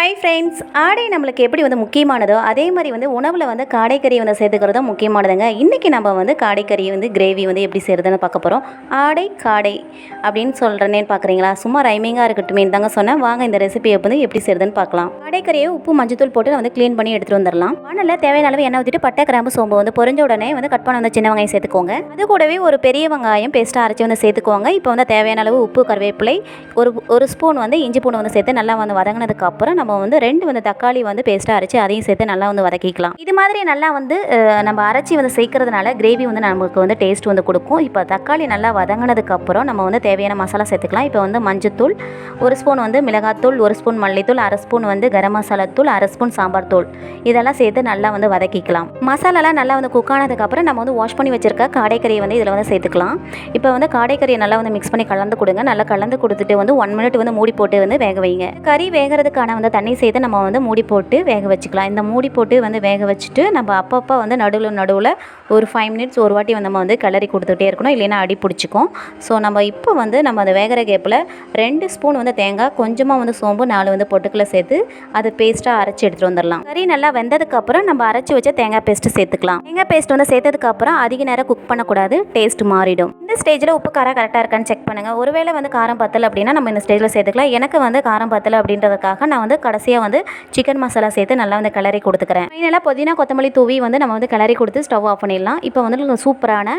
Hi friends, ஆடை நம்மளுக்கு எப்படி முக்கியமானதோ அதே மாதிரி உணவில் காடைக்கறி சேர்த்துக்கிறதும் முக்கியமானதுங்க. இன்றைக்கி நம்ம காடைக்கறி கிரேவி எப்படி செய்கிறதுன்னு பார்க்க போகிறோம். ஆடை காடை அப்படின்னு சொல்கிறேன்னு பார்க்குறீங்களா? சும்மா ரைமிங்காக இருக்கட்டுமே தாங்க சொன்னேன். வாங்க இந்த ரெசிபியை எப்படி செய்கிறதுன்னு பார்க்கலாம். காடைக்கறியை உப்பு மஞ்சத்தூள் போட்டு க்ளீன் பண்ணி எடுத்துகிட்டு வந்துடலாம். வானல்ல தேவையான அளவு எண்ணெய் ஊற்றிட்டு பட்டை கிராம்பு சோம்பு பொரிஞ்ச உடனே கட் பண்ண சின்ன வெங்காயம் சேர்த்துக்கோங்க. அது கூடவே ஒரு பெரிய வெங்காயம் பேஸ்ட்டாக அரைச்சி சேர்த்துக்கோங்க. இப்போ தேவையான அளவு உப்பு, கருவேப்பிலை, ஒரு ஸ்பூன் இஞ்சி பூண்டு சேர்த்து நல்லா வதங்கினதுக்கு அப்புறம் நம்ம ரெண்டு தக்காளி பேஸ்ட்டாக அரைச்சி அதையும் சேர்த்து நல்லா வதக்கிக்கலாம். இது மாதிரி நல்லா நம்ம அரைச்சி சேர்க்கறதுனால கிரேவி நமக்கு டேஸ்ட் கொடுக்கும். இப்போ தக்காளி நல்லா வதங்கினதுக்கு அப்புறம் நம்ம தேவையான மசாலா சேர்த்துக்கலாம். இப்போ மஞ்சத்தூள், ஒரு ஸ்பூன் மிளகாத்தூள், ஒரு ஸ்பூன் மல்லித்தூள், அரை ஸ்பூன் கரம் மசாலா தூள், அரை ஸ்பூன் சாம்பார் தூள், இதெல்லாம் சேர்த்து நல்லா வதக்கிக்கலாம். மசாலாலாம் நல்லா குக் ஆனதுக்கப்புறம் நம்ம வாஷ் பண்ணி வச்சிருக்க காடைக்கறியை இதில் சேர்த்துக்கலாம். இப்போ காடைக்கறியை நல்லா மிக்ஸ் பண்ணி கலந்து கொடுங்க. நல்லா கலந்து கொடுத்துட்டு 1 மினிட் மூடி போட்டு வேக வைங்க. கறி வேகிறதுக்கான தண்ணி சேர்த்து நம்ம மூடி போட்டு வேக வச்சுக்கலாம். இந்த மூடி போட்டு வேக வச்சுட்டு நம்ம அப்பப்போ நடுவில் ஒரு 5 மினிட்ஸ் ஒரு வாட்டி நம்ம கிளறி கொடுத்துட்டே இருக்கணும், இல்லைன்னா அடி பிடிச்சிக்கும். ஸோ நம்ம இப்போ நம்ம அந்த வேகிற கேப்பில் 2 ஸ்பூன் தேங்காய், கொஞ்சமாக சோம்பு, 4 பொட்டுக்களை சேர்த்து அதை பேஸ்ட்டாக அரைச்சி எடுத்துகிட்டு வந்துடலாம். கறி நல்லா வெந்ததுக்கப்புறம் நம்ம அரைச்சி வச்ச தேங்காய் பேஸ்ட்டு சேர்த்துக்கலாம். தேங்காய் பேஸ்ட் சேர்த்ததுக்கப்புறம் அதிக நேரம் குக் பண்ணக்கூடாது, டேஸ்ட் மாறிடும். இந்த ஸ்டேஜில் உப்பு காரம் கரெக்டாக இருக்கான்னு செக் பண்ணுங்கள். ஒருவேளை காரம் பத்தலை அப்படின்னா நம்ம இந்த ஸ்டேஜில் சேர்த்துக்கலாம். எனக்கு காரம் பத்தலை அப்படின்றதுக்காக நான் கடைசியாக சிக்கன் மசாலா சேர்த்து நல்லா கிளறி கொடுத்துக்கிறேன். ஃபைனலாக புதினா கொத்தமல்லி தூவி நம்ம கிளறி கொடுத்து ஸ்டவ் ஆஃப் பண்ணிடலாம். இப்போ சூப்பரான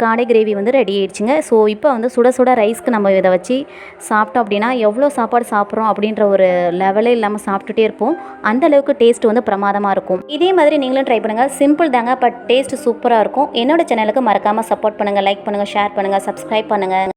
காடை கிரேவி ரெடி ஆயிடுச்சுங்க. ஸோ இப்போ சுட சுட ரைஸ்க்கு நம்ம இதை வச்சு சாப்பிட்டோம் அப்படின்னா எவ்வளோ சாப்பாடு சாப்பிட்றோம் அப்படின்ற ஒரு லெவலே இல்லாமல் சாப்பிட்டுட்டே இருப்போம். அந்த அளவுக்கு டேஸ்ட் பிரமாதமாக இருக்கும். இதே மாதிரி நீங்களும் ட்ரை பண்ணுங்கள். சிம்பிள் தாங்க, பட் டேஸ்ட் சூப்பராக இருக்கும். என்னோட சேனலுக்கு மறக்காமல் சப்போர்ட் பண்ணுங்கள், லைக் பண்ணுங்கள், ஷேர் பண்ணுங்கள், சப்ஸ்கிரைப் பண்ணுங்கள்.